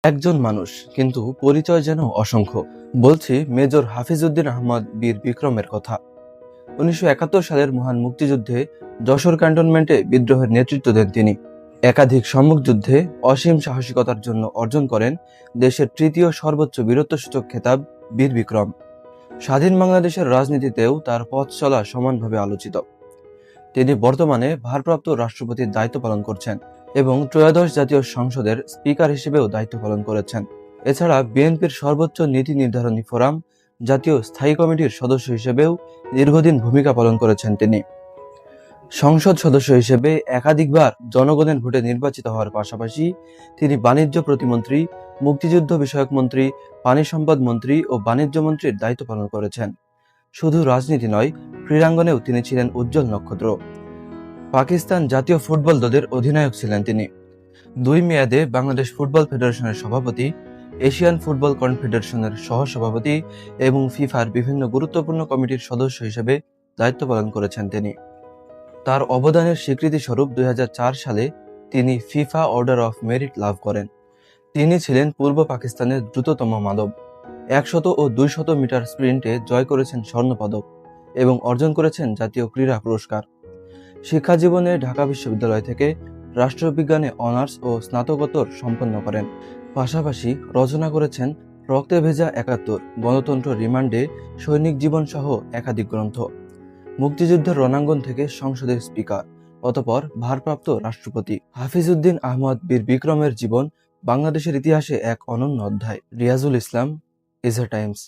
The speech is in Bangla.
একজন মানুষ, কিন্তু পরিচয় যেন অসংখ্য। বলছি মেজর হাফিজউদ্দিন আহমদ বীর বিক্রমের কথা। 1971 সালের মহান মুক্তিযুদ্ধে যশোর ক্যান্টনমেন্টে বিদ্রোহের নেতৃত্ব দেন তিনি। একাধিক সম্মুখ যুদ্ধে অসীম সাহসিকতার জন্য অর্জন করেন দেশের তৃতীয় সর্বোচ্চ বীরত্বসূচক খেতাব বীর বিক্রম। স্বাধীন বাংলাদেশের রাজনীতিতেও তার পথ চলা সমানভাবে আলোচিত। তিনি বর্তমানে ভারপ্রাপ্ত রাষ্ট্রপতির দায়িত্ব পালন করছেন এবং ত্রয়োদশ জাতীয় সংসদের স্পিকার হিসেবেও দায়িত্ব পালন করেছেন। এছাড়া বিএনপির সর্বোচ্চ নীতি নির্ধারণী ফোরাম জাতীয় স্থায়ী কমিটির সদস্য হিসেবেও দীর্ঘদিন ভূমিকা পালন করেছেন তিনি। সংসদ সদস্য হিসেবে একাধিকবার জনগণের ভোটে নির্বাচিত হওয়ার পাশাপাশি তিনি বাণিজ্য প্রতিমন্ত্রী, মুক্তিযুদ্ধ বিষয়ক মন্ত্রী, পানি সম্পদ মন্ত্রী ও বাণিজ্য মন্ত্রীর দায়িত্ব পালন করেছেন। শুধু রাজনীতি নয়, ক্রীড়াঙ্গনেও তিনি ছিলেন উজ্জ্বল নক্ষত্র। পাকিস্তান জাতীয় ফুটবল দলের অধিনায়ক ছিলেন তিনি। 2 মেয়াদে বাংলাদেশ ফুটবল ফেডারেশনের সভাপতি, এশিয়ান ফুটবল কনফেডারেশনের সহসভাপতি এবং ফিফার বিভিন্ন গুরুত্বপূর্ণ কমিটির সদস্য হিসেবে দায়িত্ব পালন করেছেন তিনি। তার অবদানের স্বীকৃতিস্বরূপ 2004 সালে তিনি ফিফা অর্ডার অফ মেরিট লাভ করেন। তিনি ছিলেন পূর্ব পাকিস্তানের দ্রুততম মানব। 100 ও 200 মিটার স্প্রিন্টে জয় করেছেন স্বর্ণপদক এবং অর্জন করেছেন জাতীয় ক্রীড়া পুরস্কার। শিক্ষা জীবনে ঢাকা বিশ্ববিদ্যালয় থেকে রাষ্ট্রবিজ্ঞানে অনার্স ও স্নাতকোত্তর সম্পন্ন করেন। পাশাপাশি রচনা করেছেন রক্তে ভেজা 71, গণতন্ত্র রিমান্ডে, সৈনিক জীবন সহ একাধিক গ্রন্থ। মুক্তিযুদ্ধের রণাঙ্গন থেকে সংসদের স্পিকার, অতঃপর ভারপ্রাপ্ত রাষ্ট্রপতি। হাফিজউদ্দিন আহমদ বীর বিক্রমের জীবন বাংলাদেশের ইতিহাসে এক অনন্য অধ্যায়। রিয়াজুল ইসলাম, এজহা টাইমস।